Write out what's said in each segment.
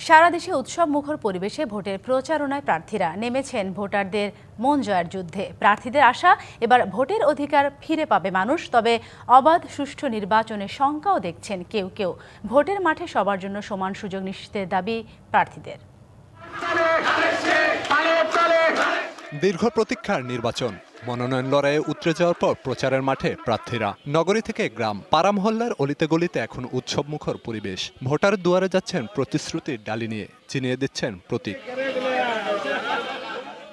সারা দেশে উৎসব মুখর পরিবেশে ভোটের প্রচারণায় প্রার্থীরা নেমেছেন ভোটারদের মন জয়ের যুদ্ধে। প্রার্থীদের আশা, এবার ভোটের অধিকার ফিরে পাবে মানুষ। তবে অবাধ সুষ্ঠু নির্বাচনের শঙ্কাও দেখছেন কেউ কেউ। ভোটের মাঠে সবার জন্য সমান সুযোগ নিশ্চিতের দাবি প্রার্থীদের। দীর্ঘ প্রতীক্ষার নির্বাচন, মনোনয়ন লড়াইয়ে উতরে যাওয়ার পর প্রচারের মাঠে প্রার্থীরা। নগরী থেকে গ্রাম, পাড়া মহল্লার অলিতে গলিতে এখন উৎসব মুখর পরিবেশ। ভোটার দুয়ারে যাচ্ছেন প্রতিশ্রুতির ডালি নিয়ে, চিনিয়ে দিচ্ছেন প্রতীক।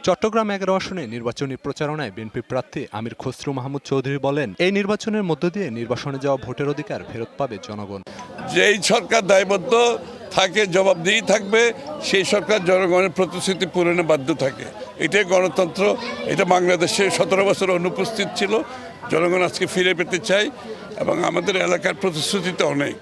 চট্টগ্রাম 11 আসনে নির্বাচনী প্রচারণায় বিএনপি প্রার্থী আমির খসরু মাহমুদ চৌধুরী বলেন, এই নির্বাচনের মধ্য দিয়ে নির্বাসনে যাওয়া ভোটের অধিকার ফেরত পাবে জনগণ। যেই সরকার দায়বদ্ধ থাকে, জবাবদিহি থাকবে, সেই সরকার জনগণের প্রতিশ্রুতি পূরণে বাধ্য থাকে। এটাই গণতন্ত্র। এটা বাংলাদেশে 17 বছর অনুপস্থিত ছিল, জনগণ আজকে ফিরে পেতে চায় এবং আমাদের এলাকার প্রতিশ্রুতি তো অনেক।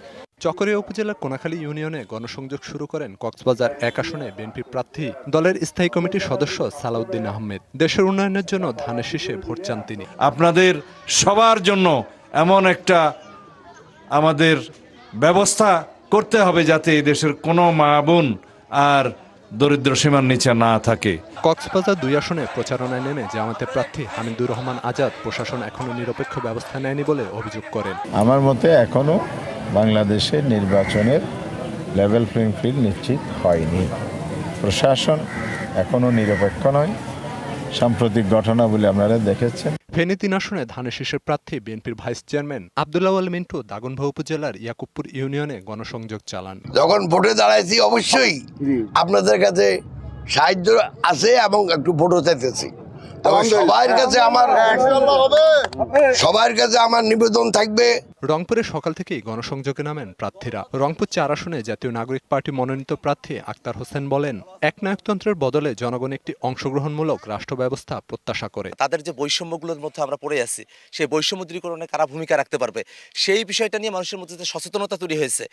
চকরিয়া উপজেলার কোনাখালী ইউনিয়নে গণসংযোগ শুরু করেন কক্সবাজার 1 আসনে বিএনপি প্রার্থী দলের স্থায়ী কমিটির সদস্য সালাউদ্দিন আহমেদ। দেশের উন্নয়নের জন্য ধানের শীষে ভোট চান তিনি। আপনাদের সবার জন্য এমন একটা আমাদের ব্যবস্থা করতে হবে যাতে এই দেশের কোনো মা বোন আর দরিদ্র সীমার নিচে না থাকে। কক্সবাজার 2 আসনে প্রচারণায় নেমে জামায়াতের প্রার্থী হামিদুর রহমান আজাদ প্রশাসন এখনো নিরপেক্ষ ব্যবস্থা নেয়নি বলে অভিযোগ করেন। আমার মতে এখনো বাংলাদেশের নির্বাচনের লেভেল প্লেইং ফিল্ড নিশ্চিত হয়নি। প্রশাসন এখনো নিরপেক্ষ নয়। সাম্প্রতিক ঘটনাবলী আপনারা দেখেছেন। ফেনী 3 আসনে ধানের শীষের প্রার্থী বিএনপির ভাইস চেয়ারম্যান আব্দুল্লাহ আল মিন্টু দাগনভূঞা উপজেলার ইয়াকুবপুর ইউনিয়নে গণসংযোগ চালান। যখন ভোটে দাঁড়াইছি অবশ্যই আপনাদের কাছে সাহায্য আছে এবং একটু ভোটও চাইতেছি। সবার কাছে আমার নিবেদন থাকবে। রংপুরে সকাল থেকেই গণসংযোগে নামেন প্রার্থীরা। রংপুর 4 আসনে জাতীয় নাগরিক পার্টি মনোনীত প্রার্থী আক্তার হোসেন বলেন, একনায়কতন্ত্রের বদলে জনগণ একটি অংশগ্রহণমূলক রাষ্ট্র ব্যবস্থা প্রত্যাশা করে। তাদের যে বৈষম্যগুলোর মধ্যে আমরা পড়ে আছি, সেই বৈষম্য দূরীকরণে কারা ভূমিকা রাখতে পারবে, সেই বিষয়টা নিয়ে মানুষের মধ্যে যে সচেতনতা তৈরি হয়েছে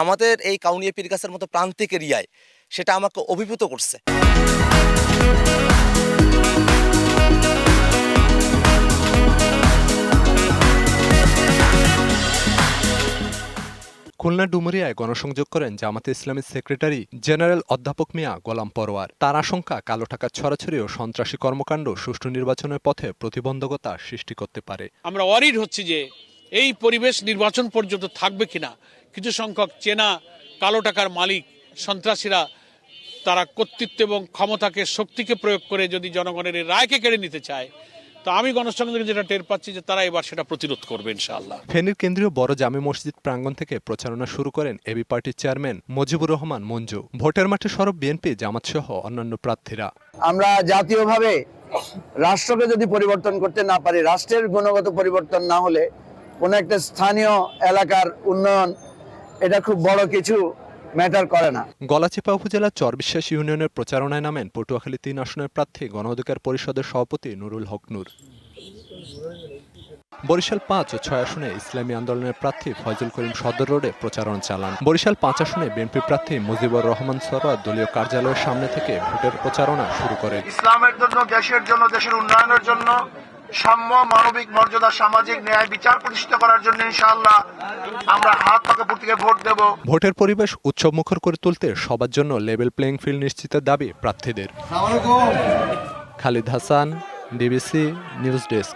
আমাদের এই কাউনিয়া পীরগাছার মতো প্রান্তিক এরিয়ায়, সেটা আমাকে অভিভূত করছে। খুলনা ডুমুরিয়ায় গণসংযোগ করেন জামাতে ইসলামীর সেক্রেটারি জেনারেল অধ্যাপক মিয়া গোলাম পরোয়ার। তার আশঙ্কা, কালো টাকার ছড়াছড়ি ও সন্ত্রাসী কর্মকাণ্ড সুষ্ঠু নির্বাচনের পথে প্রতিবন্ধকতা সৃষ্টি করতে পারে। আমরা ওয়ারিড হচ্ছি যে এই পরিবেশ নির্বাচন পর্যন্ত থাকবে কিনা। কিছু সংখ্যক চেনা কালো টাকার মালিক সন্ত্রাসীরা তারা কর্তৃত্ব এবং ক্ষমতাকে, শক্তিকে প্রয়োগ করে যদি জনগণের এই রায়কে কেড়ে নিতে চায়, তো আমি গণসংযোগে যেটা টের পাচ্ছি যে তারা এবার সেটা প্রতিরোধ করবে ইনশাআল্লাহ। ফেনীর কেন্দ্রীয় বড় জামে মসজিদ প্রাঙ্গণ থেকে প্রচারণা শুরু করেন এবি পার্টির চেয়ারম্যান মুজিবুর রহমান মঞ্জু। ভোটের মাঠে সরব বিএনপি, জামাত সহ অন্যান্য প্রার্থীরা। আমরা জাতীয়ভাবে রাষ্ট্রকে যদি পরিবর্তন করতে না পারি, রাষ্ট্রের গুণগত পরিবর্তন না হলে কোনো একটা স্থানীয় এলাকার উন্নয়ন এটা খুব বড় কিছু ম্যাটার করে না। গলাচিপা উপজেলার চরবিশ্বাস ইউনিয়নের প্রচারণায় নামেন পটুয়াখালী 3 আসনের প্রার্থী গণ অধিকার পরিষদের সভাপতি নুরুল হক নূর। বরিশাল 5 ও 6 আসনে ইসলামী আন্দোলনের প্রার্থী ফয়জুল করিম সদর রোডে প্রচারণা চালান। বরিশাল 5 আসনে বিএনপি প্রার্থী মুজিবুর রহমান সরোয়ার দলীয় কার্যালয়ের সামনে থেকে ভোটের প্রচারণা শুরু করেন। ইসলামের জন্য, দেশের উন্নয়নের জন্য, সাম্য, মানবিক মর্যাদা, সামাজিক ন্যায়, বিচার প্রতিষ্ঠা করার জন্য ইনশাআল্লাহ আমরা হাত পাকা প্রতীকে ভোট দেব। ভোটের পরিবেশ উৎসবমুখর করে তুলতে সবার জন্য লেভেল প্লেইং ফিল্ড নিশ্চিতের দাবি প্রার্থীদের। Khalid Hasan, DBC news desk.